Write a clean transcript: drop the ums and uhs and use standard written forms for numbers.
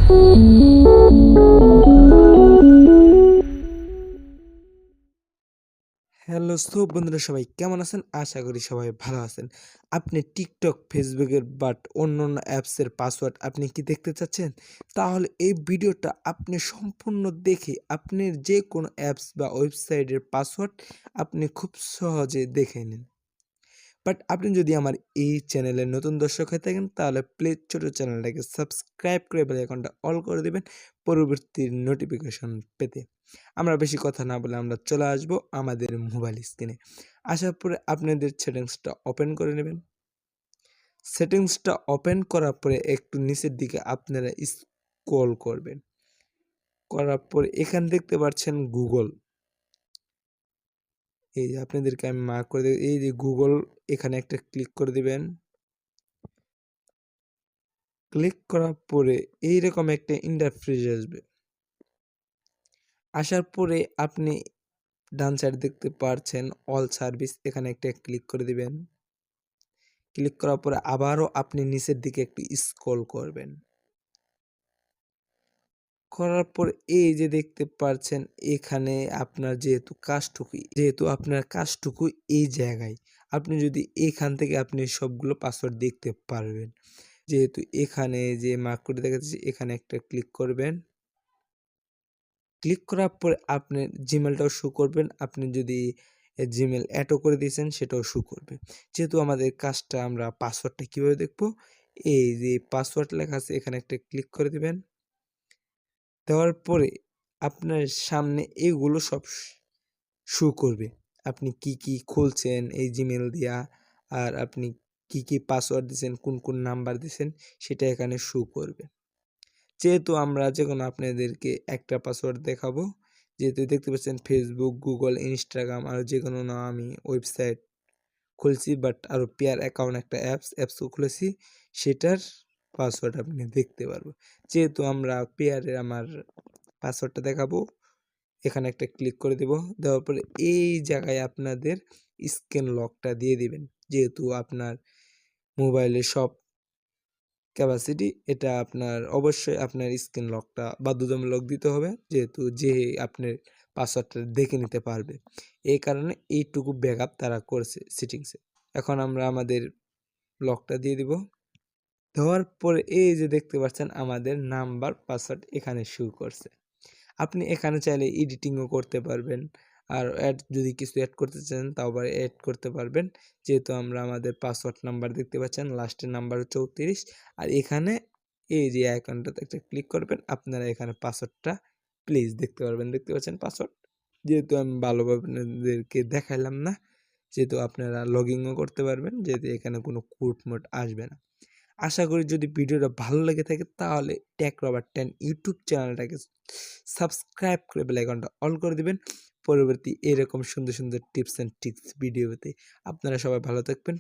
Hello বন্ধুরা, সবাই কেমন আছেন? আশা করি সবাই ভালো আছেন। আপনি টিকটক, ফেসবুকের বাট অন্যান্য অ্যাপসের পাসওয়ার্ড আপনি কি দেখতে চাচ্ছেন? তাহলে এই ভিডিওটা আপনি সম্পূর্ণ দেখে আপনার যে কোনো অ্যাপস বা ওয়েবসাইটের পাসওয়ার্ড আপনি খুব সহজে দেখে নিন। বাট আপনি যদি আমার এই চ্যানেলের নতুন দর্শক হয়ে থাকেন, তাহলে প্লিজ ছোট চ্যানেলটাকে সাবস্ক্রাইব করে বেল আইকনটা অল করে দিবেন পরবর্তী নোটিফিকেশন পেতে। আমরা বেশি কথা না বলে আমরা চলে আসব আমাদের মোবাইল স্ক্রিনে। আসার পরে আপনাদের সেটিংসটা ওপেন করে নেবেন। সেটিংসটা ওপেন করার পরে একটু নিচের দিকে আপনারা স্ক্রল করবেন। করার পরে এখানে দেখতে পাচ্ছেন গুগল। এই যে আপনাদেরকে আমি মার্ক করে দেব, এই যে গুগল, এখানে একটা ক্লিক করে দিবেন। ক্লিক করার পরে এইরকম একটা ইন্টারফেস আসবে। আসার পরে আপনি ডান সাইডে দেখতে পাচ্ছেন অল সার্ভিস, এখানে একটা ক্লিক করে দিবেন। ক্লিক করার পরে আবারও আপনি নিচের দিকে একটু স্ক্রল করবেন। করার পর এই যে দেখতে পাচ্ছেন এখানে আপনার যেহেতু আপনার কাজটুকু এই জায়গায়, আপনি যদি এখান থেকে আপনি সবগুলো পাসওয়ার্ড দেখতে পারবেন। যেহেতু এখানে যে মার্ক করে দেখাচ্ছে, এখানে একটা ক্লিক করবেন। ক্লিক করার পরে আপনার জিমেলটাও শো করবেন। আপনি যদি জিমেল অ্যাডও করে দিয়েছেন সেটাও শো করবে। যেহেতু আমাদের কাজটা, আমরা পাসওয়ার্ডটা কীভাবে দেখব, এই যে পাসওয়ার্ড লেখা আছে এখানে একটা ক্লিক করে দিবেন। দেওয়ার পরে আপনার সামনে এগুলো সব শো করবে। আপনি কি কি খুলছেন এই জিমেল দিয়া, আর আপনি কি কি পাসওয়ার্ড দিয়েছেন, কোন কোন নাম্বার দিয়েছেন, সেটা এখানে শো করবে। যেহেতু আমরা যেকোনো আপনাদেরকে একটা পাসওয়ার্ড দেখাবো। যেহেতু দেখতে পাচ্ছেন ফেসবুক, গুগল, ইনস্টাগ্রাম আর যেকোনো না আমি ওয়েবসাইট খুলছি, বাট আরও পেয়ার অ্যাকাউন্ট একটা অ্যাপসও খুলেছি, সেটার পাসওয়ার্ড আপনি দেখতে পারবো। যেহেতু আমরা পেয়ারের আমার পাসওয়ার্ডটা দেখাবো, এখানে একটা ক্লিক করে দেব। দেওয়ার পরে এই জায়গায় আপনাদের স্ক্রিন লকটা দিয়ে দিবেন। যেহেতু আপনার মোবাইলে সব ক্যাপাসিটি, এটা আপনার অবশ্যই আপনার স্ক্রিন লকটা বাধ্যতামূলক দিতে হবে, যেহেতু যে আপনার পাসওয়ার্ডটা দেখে নিতে পারবে। এই কারণে এইটুকু ব্যাকআপ তারা করছে সেটিংসে। এখন আমরা আমাদের লকটা দিয়ে দিব। দেওয়ার পরে এই যে দেখতে পাচ্ছেন আমাদের নাম্বার, পাসওয়ার্ড এখানে শো করছে। আপনি এখানে চাইলে এডিটিংও করতে পারবেন, আর যদি কিছু অ্যাড করতে চান তাও আবার অ্যাড করতে পারবেন। যেহেতু আমরা আমাদের পাসওয়ার্ড নাম্বার দেখতে পাচ্ছেন, লাস্টের নাম্বার 34, আর এখানে এই যে আইকনটাতে একটা ক্লিক করবেন, আপনারা এখানে পাসওয়ার্ডটা প্লিজ দেখতে পারবেন। দেখতে পাচ্ছেন পাসওয়ার্ড, যেহেতু আমি ভালোভাবে আপনাদেরকে দেখাইলাম না, যেহেতু আপনারা লগইনও করতে পারবেন, যেহেতু এখানে কোনো কোড মোড আসবে না। আশা করি যদি ভিডিওটা ভালো লেগে থাকে, তাহলে টেক রবার 10 ইউটিউব চ্যানেলটাকে সাবস্ক্রাইব করে বেল আইকনটা অল করে দিবেন পরবর্তী এরকম সুন্দর সুন্দর টিপস অ্যান্ড ট্রিক্স ভিডিও পেতে। আপনারা সবাই ভালো থাকবেন।